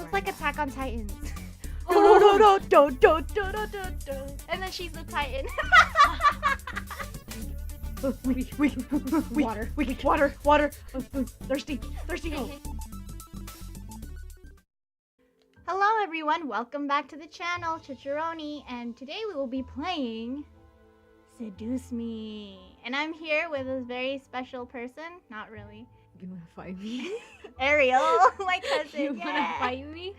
looks like Attack on Titans. Oh. And then she's the Titan. Water. Thirsty. Oh. Hello everyone, welcome back to the channel, Chicharoni, and today we will be playing Seduce Me. And I'm here with a very special person, not really. You wanna fight me? Aeriel, my cousin. You wanna fight me?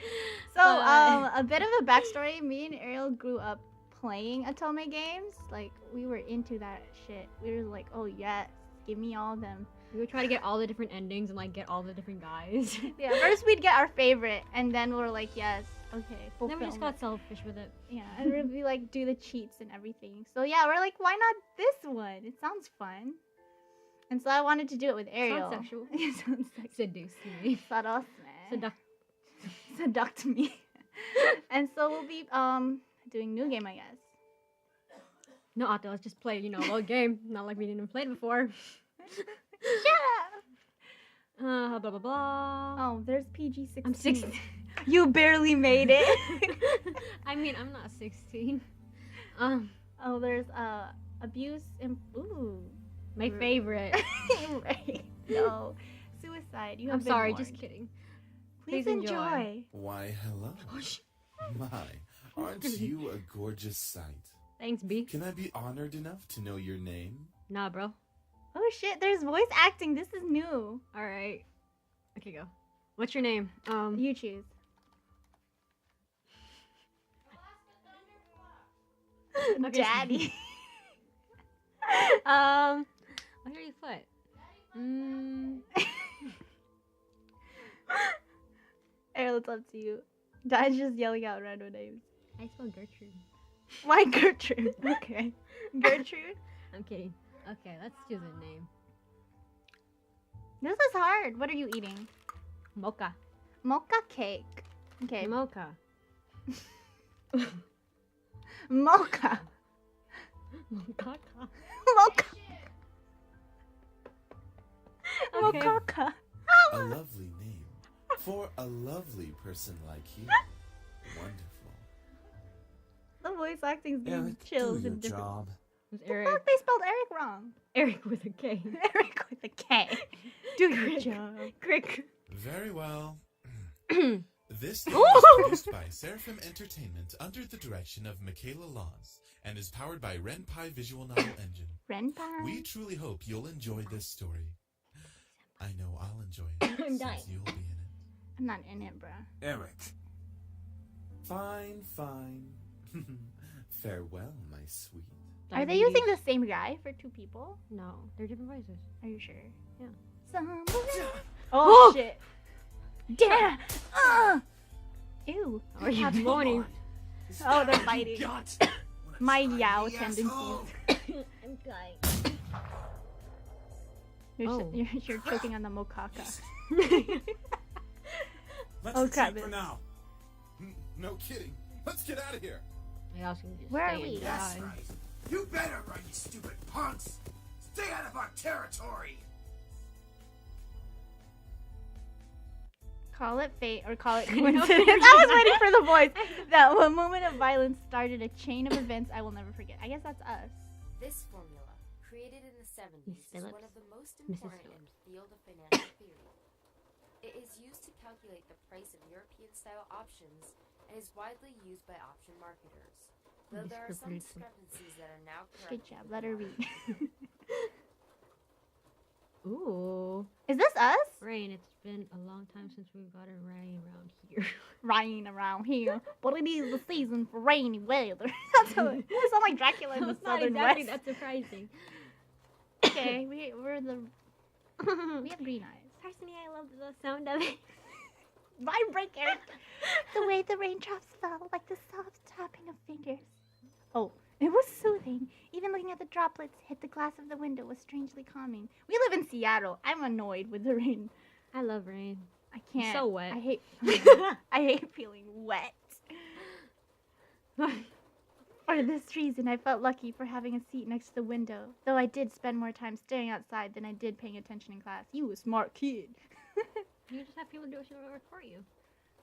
So, a bit of a backstory, me and Aeriel grew up playing Atome games. Like, we were into that shit. We were like, oh yes, give me all of them. We would try to get all the different endings and like get all the different guys. Yeah, first we'd get our favorite, and then we're like, yes, okay, fulfill Then we just got selfish with it. Yeah, and we'd like do the cheats and everything. So yeah, we're like, why not this one? It sounds fun. And so I wanted to do it with Aeriel. Sounds sexual. It sounds sexual. Seduce me. Seduct me. And so we'll be doing new game, I guess. No, Otto, let's just play, a little game. Not like we didn't play it before. Yeah. Blah blah blah. Oh, there's PG-16. I'm 16. You barely made it. I mean, I'm not 16. Oh, there's abuse and My favorite. Right. No. Suicide. You have I'm been sorry, warned. just kidding. Please enjoy. Why, hello. My, aren't you a gorgeous sight? Thanks, B. Can I be honored enough to know your name? Nah, bro. Oh shit, there's voice acting. This is new. All right. Okay, go. What's your name? You choose. Okay, Daddy. What are you put? Aeriel, it's up to you. Dad's just yelling out random names. I spell Gertrude. Why Gertrude? Okay. Gertrude? I'm kidding. Okay, let's choose a name. This is hard. What are you eating? Mocha. Mocha cake. Okay. Mocha. Mocha. Mocaca. Mocha. Okay. Mocaca. A lovely name for a lovely person like you. Wonderful. The voice acting's being Eric, chills do your and different. job. Who's The Eric? fuck? They spelled Eric wrong. Eric with a K. Eric with a K. Do your Crick. job. Crick. Very well. This is produced by Seraphim Entertainment under the direction of Michaela Laws and is powered by Renpai Visual Novel Engine. Renpai. We truly hope you'll enjoy this story. I know I'll enjoy it I'm dying. since you'll be in it. I'm not in it, bruh. Eric. Fine. Farewell, my sweet. Are they using the same guy for two people? No, they're different voices. Are you sure? Yeah. Somewhere. Oh! Oh shit. Damn. Ew. Are you Hot moaning? Oh, they're fighting. My Yao tendencies. I'm dying. You're choking on the Mocaca. Let's Oh, retreat crap. for now. No kidding. Let's get out of here. I also can just Where stay are we? and That's die. right. You better run, you stupid punks! Stay out of our territory! Call it fate or call it I know. coincidence. I was waiting for the voice. That one moment of violence started a chain of events I will never forget. I guess that's us. This formula, created in the 70s, is Phillips. one of the most Mrs. important in Phillips. the field of financial theory. It is used to calculate the price of European-style options and is widely used by option marketers, though there are some discrepancies that are now Good corrected. job. with Let her the read. Ooh. Is this us? Rain, it's been a long time since we've got it rain around here. Rain around here, but it is the season for rainy weather. That's how it sound like Dracula in the That's not southern exactly west. that surprising. Okay, we're the we have green eyes. Personally, I love the sound of it. Vibrate, Eric. The way the raindrops fell, like the soft tapping of fingers. Oh, it was soothing. Even looking at the droplets hit the glass of the window was strangely calming. We live in Seattle. I'm annoyed with the rain. I love rain. I can't. so wet. I hate. I hate feeling wet. For this reason, I felt lucky for having a seat next to the window, though I did spend more time staring outside than I did paying attention in class. You a smart kid. You just have people do it for you.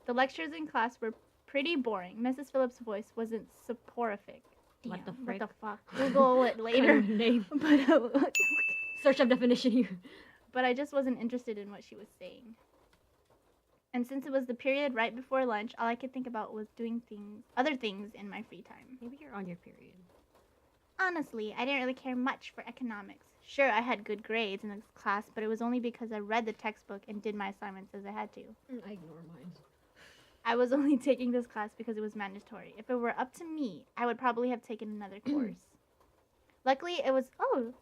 The lectures in class were pretty boring. Mrs. Phillips' voice wasn't soporific. Damn, What the What frick? the fuck? Google it later. Name. But, Search up definition here. but I just wasn't interested in what she was saying. And since it was the period right before lunch, all I could think about was doing other things in my free time. Maybe you're on your period. Honestly, I didn't really care much for economics. Sure, I had good grades in this class, but it was only because I read the textbook and did my assignments as I had to. I ignore mine. I was only taking this class because it was mandatory. If it were up to me, I would probably have taken another course. Luckily, it was, oh,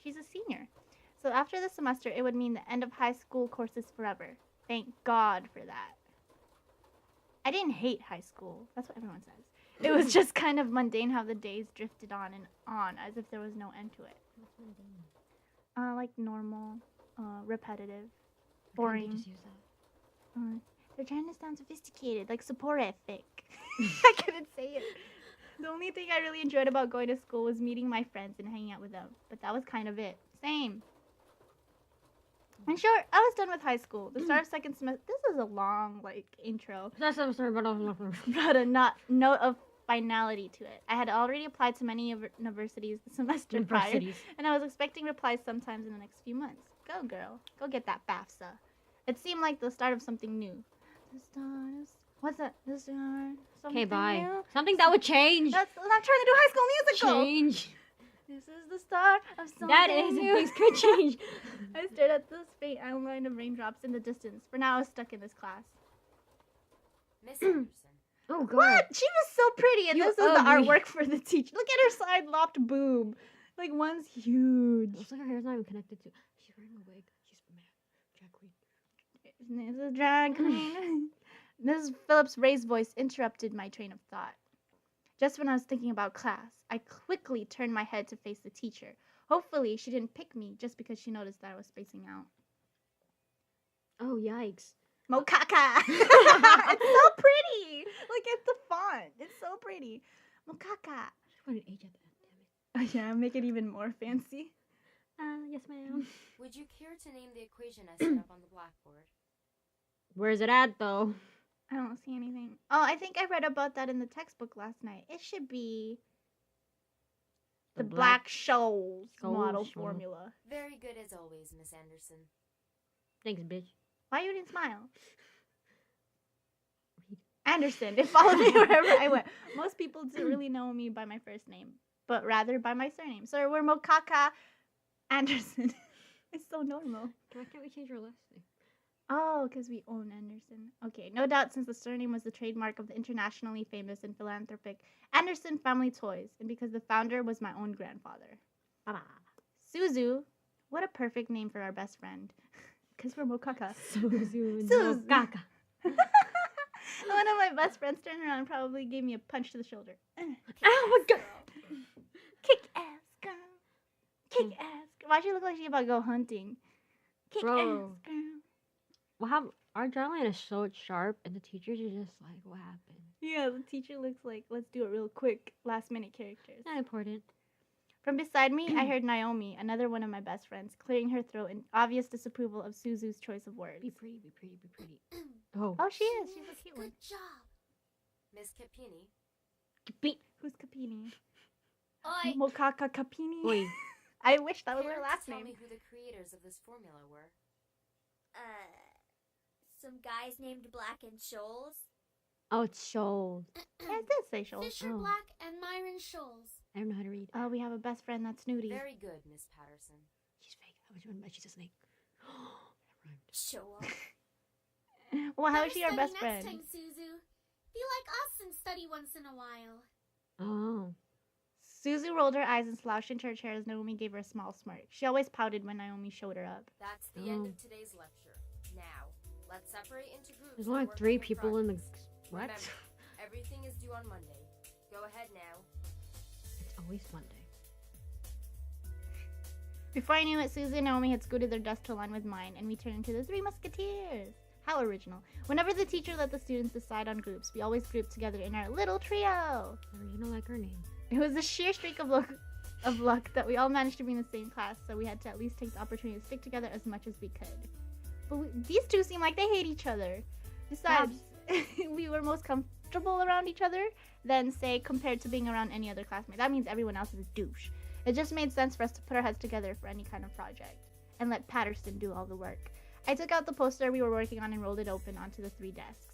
she's a senior. So after the semester, it would mean the end of high school courses forever. Thank God for that. I didn't hate high school. That's what everyone says. It was just kind of mundane how the days drifted on and on as if there was no end to it. What's mundane? Like normal, repetitive, Why can't they boring. just use that? They're trying to sound sophisticated, like soporific. I couldn't say it. The only thing I really enjoyed about going to school was meeting my friends and hanging out with them. But that was kind of it. Same. In short, I was done with high school. The start of second semester. This is a long, intro. That's what I'm sorry, but Brought a note of finality to it. I had already applied to many universities the semester prior, universities. and I was expecting replies sometimes in the next few months. Go, girl. Go get that FAFSA. It seemed like the start of something new. The start of... What's that? The start of something Okay, bye. new? Something that would change. I'm trying to do High School Musical. Change. This is the start of something That is, new. things could change. I stared at this faint outline of raindrops in the distance. For now, I was stuck in this class. Miss Anderson. Oh, God. What? She was so pretty, and You this is the ugly. artwork for the teacher. Look at her side lopped boob. Like, one's huge. Looks like her hair's not even connected to... She's wearing a wig. She's mad. Drag queen. This is a drag queen. Mrs. Phillips' raised voice interrupted my train of thought. Just when I was thinking about class, I quickly turned my head to face the teacher. Hopefully, she didn't pick me just because she noticed that I was spacing out. Oh, yikes. Mocaca! It's so pretty! Look at the font. It's so pretty. Mocaca. She wanted age at that, damn it. Oh, yeah, make it even more fancy. Yes, ma'am. Would you care to name the equation I set up on the blackboard? Where's it at, though? I don't see anything. Oh, I think I read about that in the textbook last night. It should be the Black Scholes model Scholes. formula. Very good as always, Miss Anderson. Thanks, bitch. Why you didn't smile? Anderson. It followed me wherever I went. Most people didn't really know me by my first name, but rather by my surname. So we're Mocaca Anderson. It's so normal. Why can't we change our last name? Oh, because we own Anderson. Okay, no doubt since the surname was the trademark of the internationally famous and philanthropic Anderson Family Toys, and because the founder was my own grandfather. Bye-bye. Suzu. What a perfect name for our best friend. Because we're Mocaca. Suzu. Suzu. Mocaca. One of my best friends turned around and probably gave me a punch to the shoulder. Oh, my God. Kick ass, girl. Kick ass. Why she look like she about to go hunting? Kick Bro. ass, girl. Wow, our drawline is so sharp, and the teachers are just like, what happened? Yeah, the teacher looks like, let's do it real quick, last minute characters. Not important. From beside me, I heard Naomi, another one of my best friends, clearing her throat in obvious disapproval of Suzu's choice of words. Be pretty, be pretty, be pretty. Oh. Oh, she is. She's a cute one. Good job. Miss Capini. Be- Who's Capini? Oi. Mocaca Capini? Wait. I wish that was her Parents, last tell name. me who the creators of this formula were. Some guys named Black and Shoals. Oh, it's Shoals. Yeah, it does say Shoals. Fisher Oh. Black and Myron Shoals. I don't know how to read. Oh, we have a best friend that's snooty. Very good, Miss Patterson. She's fake. I was remember she's a snake. That rhymed. Show off. Well, how is Better she our study best next friend? time, Suzu. Be like us and study once in a while. Oh. Suzu rolled her eyes and slouched into her chair as Naomi gave her a small smirk. She always pouted when Naomi showed her up. That's the end Oh. of today's lecture. Now, let's separate into groups. There's and only work 3 on people in the... projects. What? Remember, everything is due on Monday. Go ahead now. It's always Monday. Before I knew it, Suzu and Naomi had scooted their desk to align with mine, and we turned into the Three Musketeers. How original. Whenever the teacher let the students decide on groups, we always grouped together in our little trio. Original like her name. It was a sheer streak of luck that we all managed to be in the same class, so we had to at least take the opportunity to stick together as much as we could. But these two seem like they hate each other. Besides, were most comfortable around each other than, say, compared to being around any other classmate. That means everyone else is a douche. It just made sense for us to put our heads together for any kind of project and let Patterson do all the work. I took out the poster we were working on and rolled it open onto the 3 desks.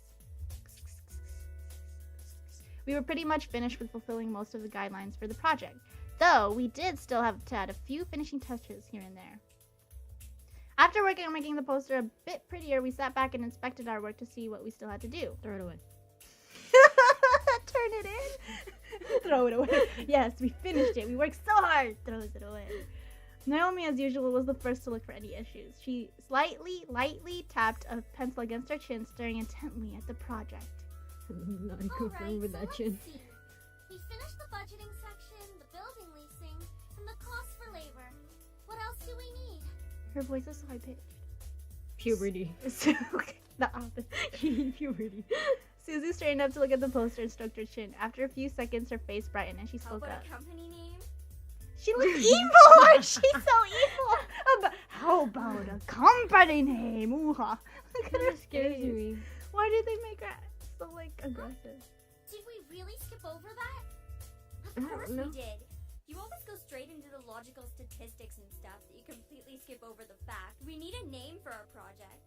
We were pretty much finished with fulfilling most of the guidelines for the project, though we did still have to add a few finishing touches here and there. After working on making the poster a bit prettier, we sat back and inspected our work to see what we still had to do. Throw it away. Turn it in. Throw it away. Yes, we finished it. We worked so hard. Throws it away. Naomi, as usual, was the first to look for any issues. She lightly tapped a pencil against her chin, staring intently at the project. Not Alright, confirmed with so that let's chin. see. We finished the budgeting section, the building leasing, and the cost for labor. What else do we need? Her voice is so high-pitched. Puberty. The opposite. Puberty. Susie straightened up to look at the poster and stroked her chin. After a few seconds, her face brightened and she How spoke about up. a company name? She looked evil! She's so evil! How about a company name? Ooh-ha. Look at her That scares face. me. Why did they make her so, like, aggressive? Did we really skip over that? I Of don't course know. we did. You always go straight into the logical statistics and stuff that you completely skip over the fact. We need a name for our project.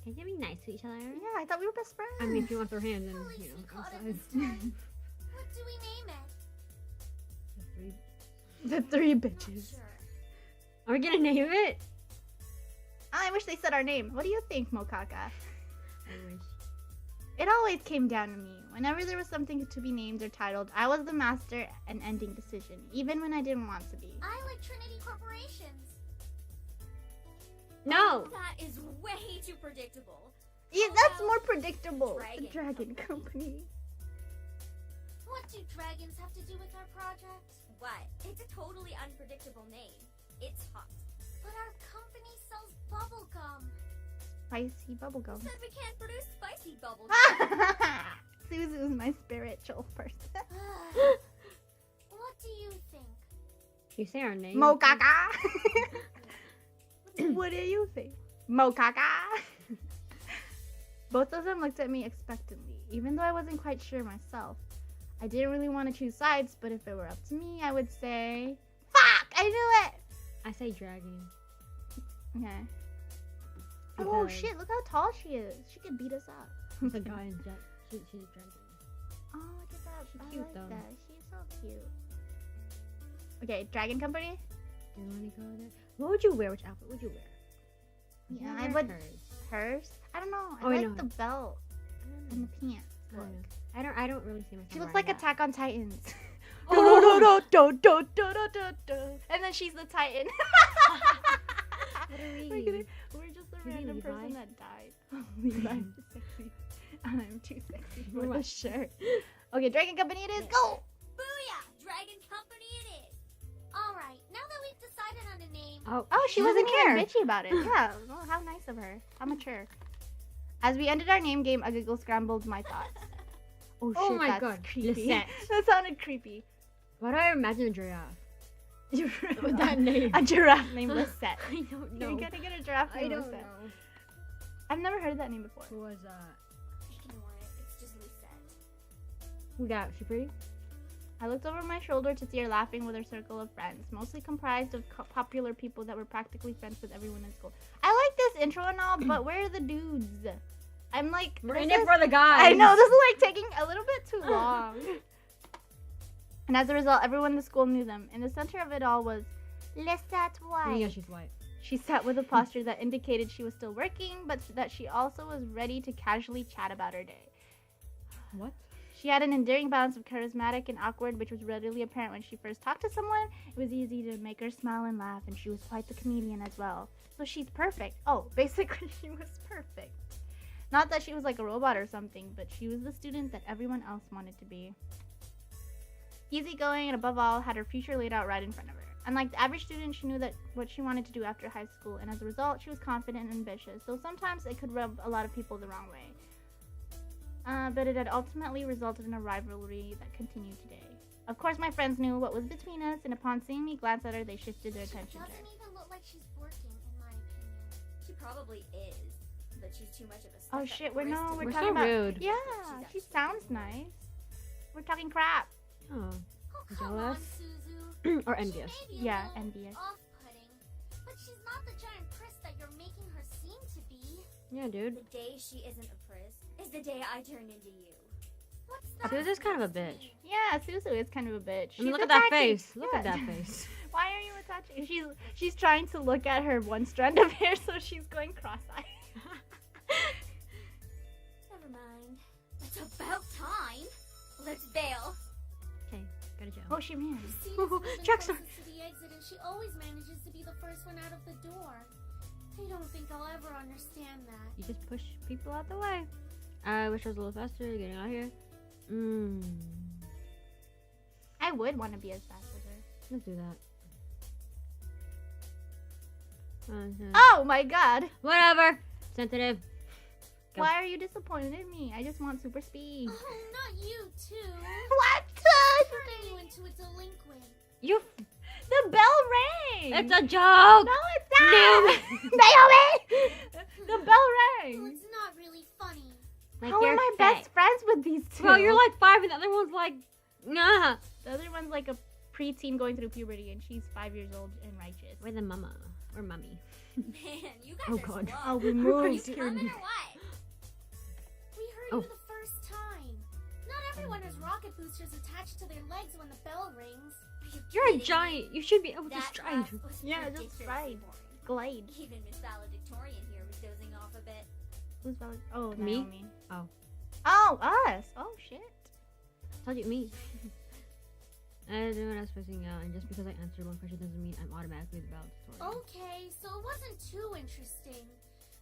Can you be nice to each other? Yeah, I thought we were best friends. I mean, if you want their hand, then, At least you we know, caught it outside. this time. What do we name it? The 3 Not bitches. sure. Are we gonna name it? I wish they said our name. What do you think, Mocaca? I wish. It always came down to me. Whenever there was something to be named or titled, I was the master and ending decision, even when I didn't want to be. I like Trinity Corporations. No! That is way too predictable. Yeah, How that's about more predictable. Dragon The Dragon Company? Company. What do dragons have to do with our project? What? It's a totally unpredictable name. It's hot. But our company sells bubblegum. Spicy bubblegum. Said we can't produce spicy bubble. Suzu's my spiritual person. What do you think? You say our name? Mocaca. What do you think? Mocaca. Both of them looked at me expectantly, even though I wasn't quite sure myself. I didn't really want to choose sides, but if it were up to me, I would say, fuck, I knew it. I say dragon. Okay. Oh Because shit, look how tall she is. She could beat us up. It's a guy in she's a dragon. Oh, look at that. She's I cute, like though. that. She's so cute. Okay, Dragon Company? Do you want to go there? What would you wear? Which outfit would you wear? Yeah, You I wear would. hers. Hers? I don't know. I Oh, I like know. the belt and the pants. I don't Look. know. I don't really see myself. She looks wearing like that. Attack on Titans. Oh! And then she's the Titan. What are We're, we? gonna, we're just a Maybe random Levi? person that died. Levi is sexy. And I'm too sexy for the shirt. Okay, Dragon Company it is. Go! Booyah! Dragon Company it is. Alright, now that we've decided on a name, Oh, she doesn't wasn't care. even bitchy about it. Yeah, well, how nice of her. How mature. As we ended our name game, a giggle scrambled my thoughts. Oh, Oh shit, my that's God, creepy. Lisette. That sounded creepy. Why do I imagine a giraffe? With With that name. A giraffe named Lisette. I don't know. You're gonna get a giraffe I named don't Lisette. know. I've never heard that name before. Who was Ignore it. It's just Lucette. who that? She pretty? I looked over my shoulder to see her laughing with her circle of friends, mostly comprised of popular people that were practically friends with everyone in school. I like this intro and all, but where are the dudes? I'm like, We're this in it is- for the guys. I know, this is like taking a little bit too long. And as a result, everyone in the school knew them. In the center of it all was Lisette Oh, White. yeah, she's white. She sat with a posture that indicated she was still working, but that she also was ready to casually chat about her day. What? She had an endearing balance of charismatic and awkward, which was readily apparent when she first talked to someone. It was easy to make her smile and laugh, and she was quite the comedian as well. So she's perfect. Oh, basically she was perfect. Not that she was like a robot or something, but she was the student that everyone else wanted to be. Easygoing and above all, had her future laid out right in front of her. Unlike the average student, she knew that what she wanted to do after high school, and as a result, she was confident and ambitious, though sometimes it could rub a lot of people the wrong way. But it had ultimately resulted in a rivalry that continued today. Of course, my friends knew what was between us, and upon seeing me glance at her, they shifted their she attention to doesn't her. even look like she's working, in my opinion. She probably is. that she's too much of a Oh stuck-up shit, we're grist we're We're talking so about. rude. Yeah, She's she actually sounds cool. nice. We're talking crap. Oh. Oh, come on, Jealous? Suzu. Or envious. She may be a Yeah, little envious. off-putting, but she's not the giant priss that you're making her seem to be. Yeah, dude. The day she isn't a priss is the day I turn into you. What's that? Suzu's kind of a bitch. Yeah, Suzu is kind of a bitch. I mean, She's look at that attaching- face. Look at Yeah. that face. Why are you attaching? She's trying to look at her one strand of hair, so she's going cross-eyed. Never mind. It's about time. Let's bail. Okay, go to jail. Oh, she ran. Christina's moving Jackson. closest to the exit, and she always manages to be the first one out of the door. I don't think I'll ever understand that. You just push people out the way. I wish I was a little faster getting out here. I would want to be as fast as her. Let's do that. Oh my god! Whatever. Sensitive. Go. Why are you disappointed in me? I just want super speed. Oh, not you too. What? Turning you into a delinquent. You. The bell rang! It's a joke. No, it's not! Naomi! The bell Well, rang! it's not really funny. Like How your am I face. best friends with these two? Well, you're like 5 and the other one's like, nah. The other one's like a preteen going through puberty, and she's 5 years old and righteous. We're the mama. Or mummy. Man, you guys Oh, are God. slow. Oh, we Are you moved. coming or what? We heard Oh. you the first time. Not everyone has rocket boosters attached to their legs when the bell rings. You're a giant. You should be able to That stride. laugh was Yeah, just ridiculously stride. boring. Glade. Even Miss Valedictorian here was dozing off a bit. Who's valid? Oh, Me? Naomi. Oh. Oh, us. Oh, shit. Told you, me. I don't know what I was spacing out, and just because I answered one question doesn't mean I'm automatically the valedictorian. Okay, so it wasn't too interesting.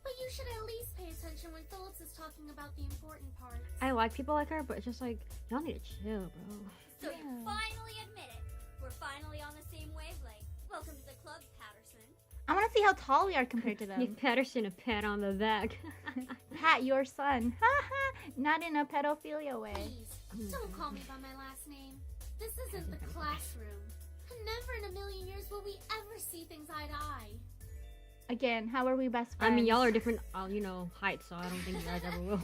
But you should at least pay attention when Phillips is talking about the important parts. I like people like her, but it's just like, y'all need to chill, bro. So you Yeah. finally admit it. We're finally on the same wavelength. Welcome to the club, Patterson. I want to see how tall we are compared to them. Give Patterson a pat on the back. Pat, your son. Haha. Not in a pedophilia way. Please, don't call me by my last name. This isn't the classroom. Never in a million years will we ever see things eye to eye. Again, how are we best I friends? mean, y'all are different, heights, so I don't think you guys ever will.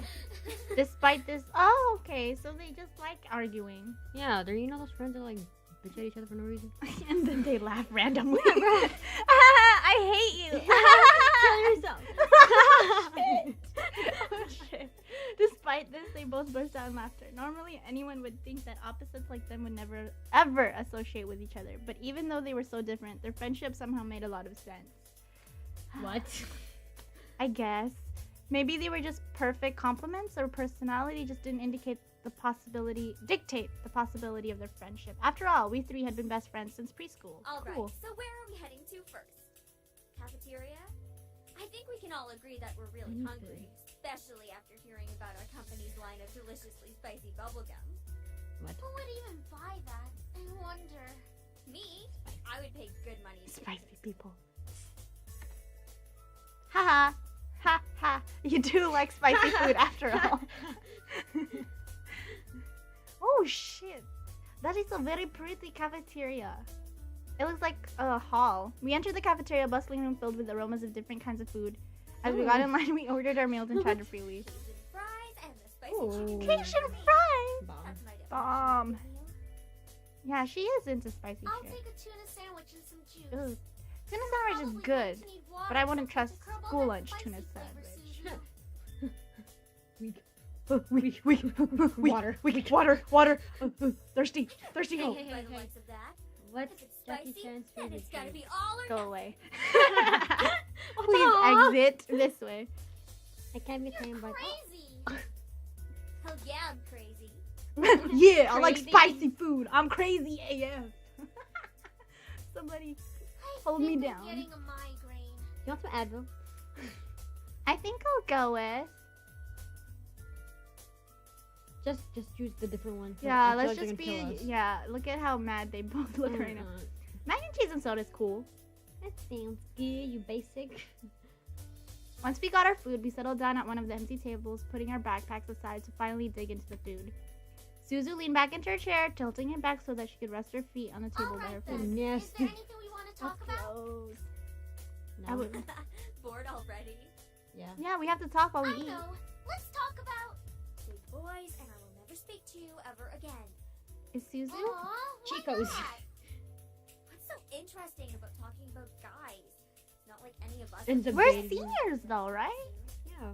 Despite this. Oh, okay. So they just like arguing. Yeah, they're, those friends that like bitch at each other for no reason. And then they laugh randomly. Yeah, bro. I hate you. Kill yourself. Oh, shit. Oh, shit. Despite this, they both burst out in laughter. Normally, anyone would think that opposites like them would never, ever associate with each other. But even though they were so different, their friendship somehow made a lot of sense. What? I guess. Maybe they were just perfect complements, or personality just didn't dictate the possibility of their friendship. After all, we three had been best friends since preschool. Alright, Cool. so where are we heading to first? Cafeteria? I think we can all agree that we're really Mhm. hungry, especially after hearing about our company's line of deliciously spicy bubblegum. What? Who would even buy that? I wonder. Me? I would pay good money to Spicy people. Haha. Ha ha. You do like spicy food after all. Oh shit. That is a very pretty cafeteria. It looks like a hall. We entered the cafeteria, bustling room filled with aromas of different kinds of food. As we got in line, we ordered our meals and chatted freely. Cajun fries and the spicy Ooh. chicken. Cajun fries! Bomb. That's my definition Bomb. of a meal. Yeah, she is into spicy I'll shit. take a tuna sandwich and some juice. Ugh. Tuna sandwich is Probably good, going to need water but I or wouldn't something trust to curb all school that lunch spicy tuna flavor, sandwich. Suzu. Water. Water. Thirsty. Thirsty. Hey, Oh. hey, by the likes of that. What's If it's Jackie spicy, Chan's then favorite it's gotta food? be all or Go nothing. away. Aw. Please exit this way. I can't be tamed by. Crazy. Hell yeah, I'm crazy. Yeah, I like Crazy. spicy food. I'm crazy AF. Somebody. I Hold me think I'm down. getting a migraine. You want some Advil? I think I'll go with. Just choose the different ones. Yeah, I feel let's like they're just gonna kill be. us. Yeah, look at how mad they both look right now. Mac and cheese and soda is cool. That sounds good. You basic. Once we got our food, we settled down at one of the empty tables, putting our backpacks aside to finally dig into the food. Suzu leaned back into her chair, tilting it back so that she could rest her feet on the table by her Alright food. then. Is Nasty. there anything we want to talk about? Close. No. I would. Bored already? Yeah. Yeah, we have to talk while we I eat. know. Let's talk about big boys, and I will never speak to you ever again. Is Suzu? Aw, why Chicos. not? What's so interesting about talking about guys? It's not like any of us. And the We're baby. seniors though, right? Yeah.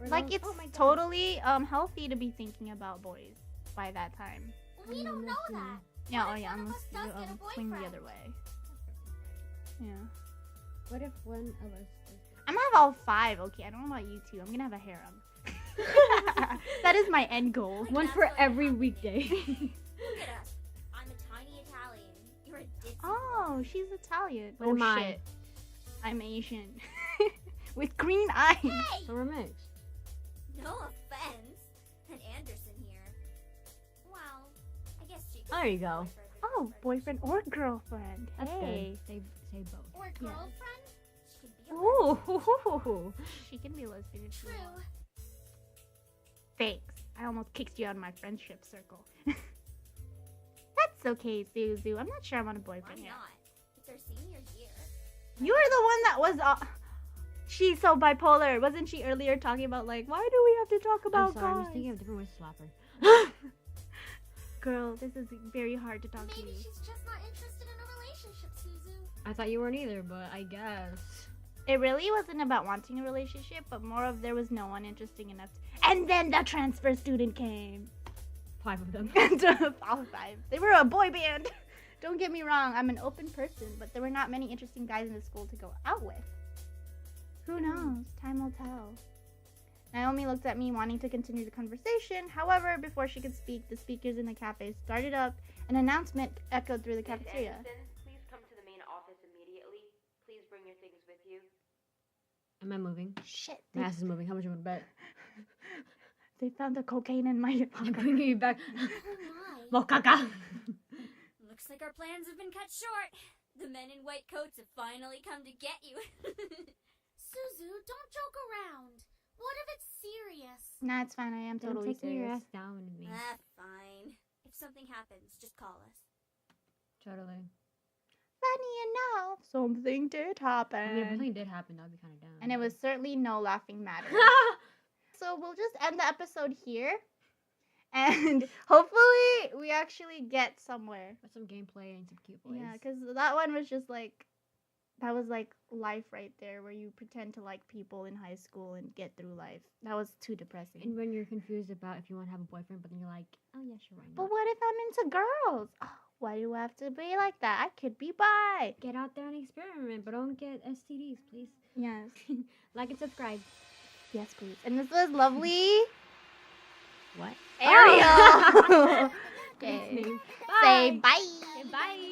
We're Like not- it's oh my God. totally healthy to be thinking about boys by that time. We don't know that. Yeah, What oh if yeah, one of unless us you does get a swing the boyfriend? other way. Yeah. What if one of us? I'm gonna have all 5, okay? I don't know about you two. I'm gonna have a harem. That is my end goal. One That's for what every happened. weekday. Look at us. I'm a tiny Italian. You're a ditzy. Oh, she's Italian. What Oh am I? shit. I'm Asian. With green eyes. Hey! So we're mixed. No offense. And Anderson here. Well, I guess she could There be you go. Oh, boyfriend or girlfriend. That's Hey. good. Say both. Or girlfriend. She could be a Ooh. She can be lesbian if she True. wants. Thanks. I almost kicked you out of my friendship circle. That's okay, Suzu. I'm not sure I want a Why boyfriend yet. not? It's our senior year. You were the one that was. She's so bipolar. Wasn't she earlier talking about like, why do we have to talk I'm about sorry. I was guys? thinking of different ways to slap her. Girl, this is very hard to talk to Maybe you. she's just not interested in a relationship, Suzu. I thought you weren't either, but I guess. It really wasn't about wanting a relationship, but more of there was no one interesting enough. And then the transfer student came. 5 of them. All 5. They were a boy band. Don't get me wrong, I'm an open person, but there were not many interesting guys in the school to go out with. Who knows? Time will tell. Naomi looked at me, wanting to continue the conversation. However, before she could speak, the speakers in the cafe started up. An announcement echoed through the Miss cafeteria. Anderson, please come to the main office immediately. Please bring your things with you. Am I moving? Shit, My ass is moving. How much you want to bet? they found the cocaine in my I'm bringing you back. Oh my. Mocaca. Looks like our plans have been cut short. The men in white coats have finally come to get you. Suzu, don't joke around. What if it's serious? Nah, it's fine. I am Don't totally take your serious. ass down with me. Fine. If something happens, just call us. Totally. Funny enough, something did happen. I mean, if something did happen, that would be kind of dumb. And it was certainly no laughing matter. So we'll just end the episode here. And hopefully we actually get somewhere. With some gameplay and some cute boys. Yeah, because that one was just like, that was like life right there where you pretend to like people in high school and get through life. That was too depressing. And when you're confused about if you want to have a boyfriend, but then you're like, oh yeah, sure, why But not? what if I'm into girls? Oh, why do I have to be like that? I could be bi. Get out there and experiment, but don't get STDs, please. Yes. Like and subscribe. Yes, please. And this was lovely. What? Aeriel. Okay. Bye. Say bye. Bye.